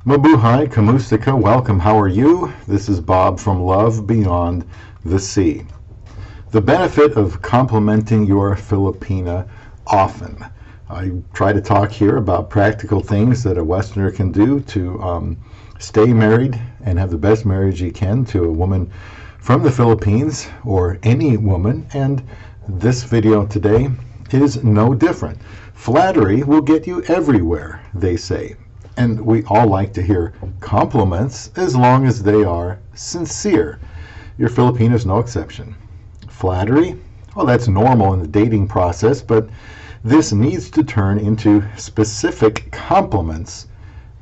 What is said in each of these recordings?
Mabuhay, Kamustika, welcome. How are you? This is Bob from Love Beyond the Sea. The benefit of complimenting your Filipina often. I try to talk here about practical things that a Westerner can do to stay married and have the best marriage you can to a woman from the Philippines or any woman, and this video today is no different. Flattery will get you everywhere, they say. And we all like to hear compliments as long as they are sincere. Your Filipino is no exception. Flattery, well, that's normal in the dating process, but this needs to turn into specific compliments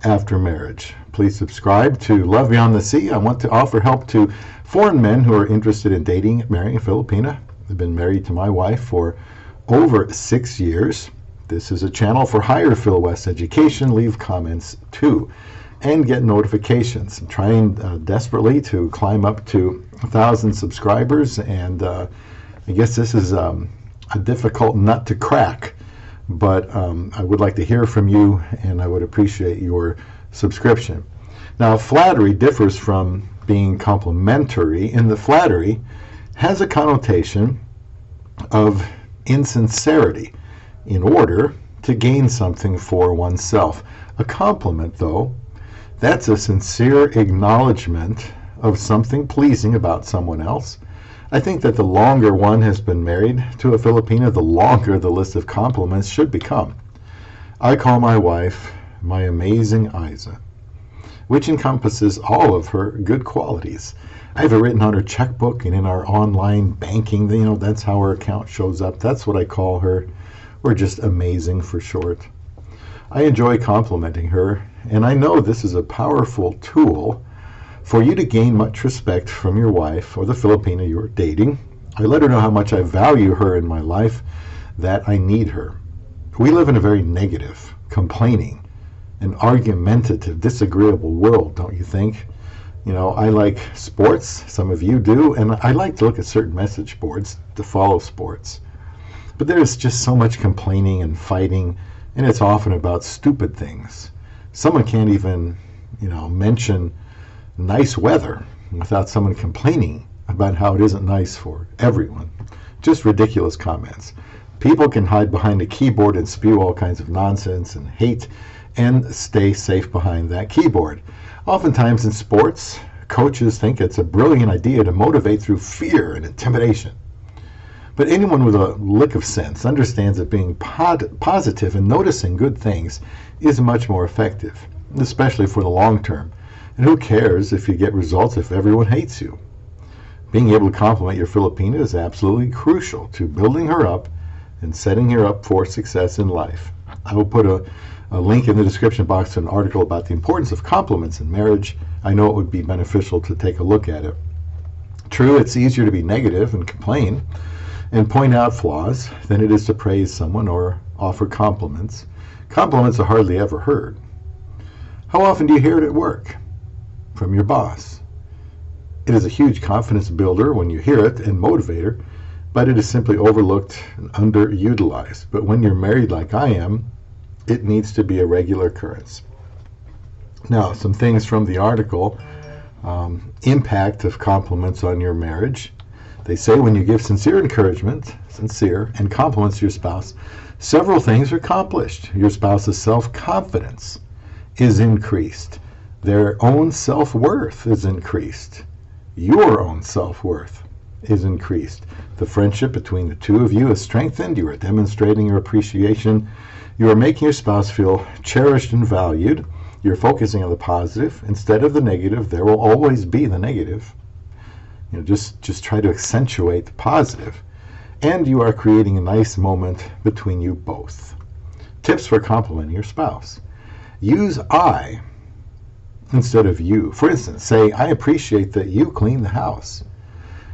after marriage. Please subscribe to Love Beyond the Sea. I want to offer help to foreign men who are interested in dating and marrying a Filipina. I've been married to my wife for over 6 years. This is a channel for higher Phil West education. Leave comments too and get notifications. I'm trying desperately to climb up to 1,000 subscribers, and I guess this is a difficult nut to crack, but I would like to hear from you, and I would appreciate your subscription. Now, flattery differs from being complimentary in that flattery has a connotation of insincerity in order to gain something for oneself. A compliment, though, that's a sincere acknowledgement of something pleasing about someone else. I think that the longer one has been married to a Filipina, the longer the list of compliments should become. I call my wife my amazing Isa, which encompasses all of her good qualities. I have it written on her checkbook and in our online banking. That's how her account shows up. That's what I call her. We're just amazing for short. I enjoy complimenting her, and I know this is a powerful tool for you to gain much respect from your wife or the Filipina you're dating. I let her know how much I value her in my life, that I need her. We live in a very negative, complaining, and argumentative, disagreeable world, don't you think? I like sports, some of you do, and I like to look at certain message boards to follow sports. But there's just so much complaining and fighting, and it's often about stupid things. Someone can't even, mention nice weather without someone complaining about how it isn't nice for everyone. Just ridiculous comments. People can hide behind a keyboard and spew all kinds of nonsense and hate and stay safe behind that keyboard. Oftentimes in sports, coaches think it's a brilliant idea to motivate through fear and intimidation. But anyone with a lick of sense understands that being positive and noticing good things is much more effective, especially for the long term. And who cares if you get results if everyone hates you? Being able to compliment your Filipina is absolutely crucial to building her up and setting her up for success in life. I will put a link in the description box to an article about the importance of compliments in marriage. I know it would be beneficial to take a look at it. True, it's easier to be negative and complain and point out flaws than it is to praise someone or offer compliments. Compliments are hardly ever heard. How often do you hear it at work? From your boss. It is a huge confidence builder when you hear it and motivator, but it is simply overlooked and underutilized. But when you're married like I am, it needs to be a regular occurrence. Now, some things from the article. Impact of compliments on your marriage. They say when you give sincere encouragement, and compliments to your spouse, several things are accomplished. Your spouse's self-confidence is increased. Their own self-worth is increased. Your own self-worth is increased. The friendship between the two of you is strengthened. You are demonstrating your appreciation. You are making your spouse feel cherished and valued. You're focusing on the positive instead of the negative. There will always be the negative. Just try to accentuate the positive. And you are creating a nice moment between you both. Tips for complimenting your spouse. Use I instead of you. For instance, say, I appreciate that you cleaned the house,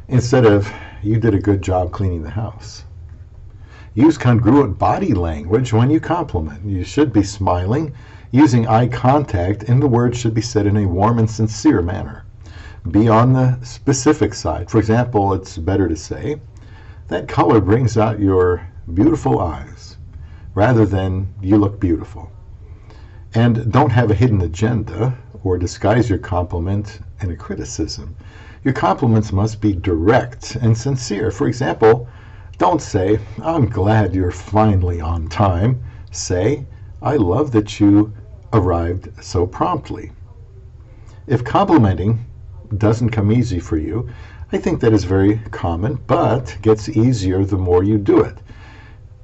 instead of, you did a good job cleaning the house. Use congruent body language when you compliment. You should be smiling, using eye contact, and the words should be said in a warm and sincere manner. Be on the specific side. For example, it's better to say, that color brings out your beautiful eyes, rather than you look beautiful. And don't have a hidden agenda or disguise your compliment in a criticism. Your compliments must be direct and sincere. For example, don't say, "I'm glad you're finally on time." Say, "I love that you arrived so promptly." If complimenting doesn't come easy for you, I think that is very common, but gets easier the more you do it.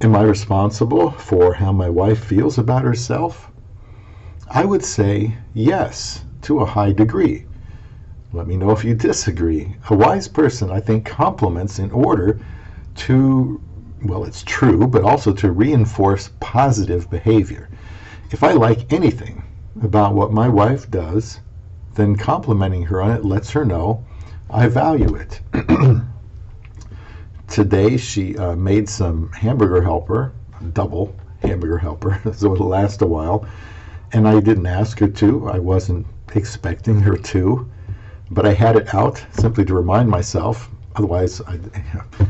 Am I responsible for how my wife feels about herself? I would say yes, to a high degree. Let me know if you disagree. A wise person, I think, compliments in order to, well, it's true, but also to reinforce positive behavior. If I like anything about what my wife does, then complimenting her on it lets her know I value it. Today she made some hamburger helper, double hamburger helper, so it'll last a while. And I didn't ask her to. I wasn't expecting her to. But I had it out simply to remind myself. Otherwise,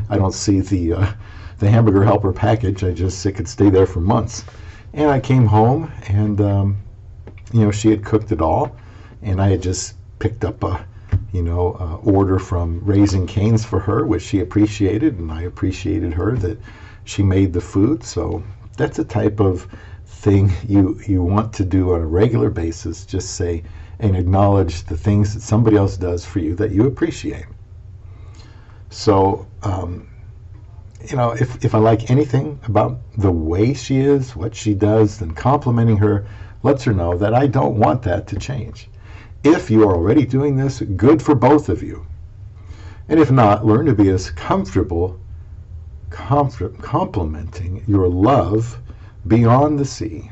I don't see the hamburger helper package. It could stay there for months. And I came home, and she had cooked it all, and I had just picked up a order from Raising Cane's for her, which she appreciated, and I appreciated her that she made the food. So that's a type of thing you want to do on a regular basis. Just say and acknowledge the things that somebody else does for you that you appreciate. So if I like anything about the way she is, what she does, then complimenting her lets her know that I don't want that to change. If you are already doing this, good for both of you. And if not, learn to be as comfortable complimenting your love beyond the sea.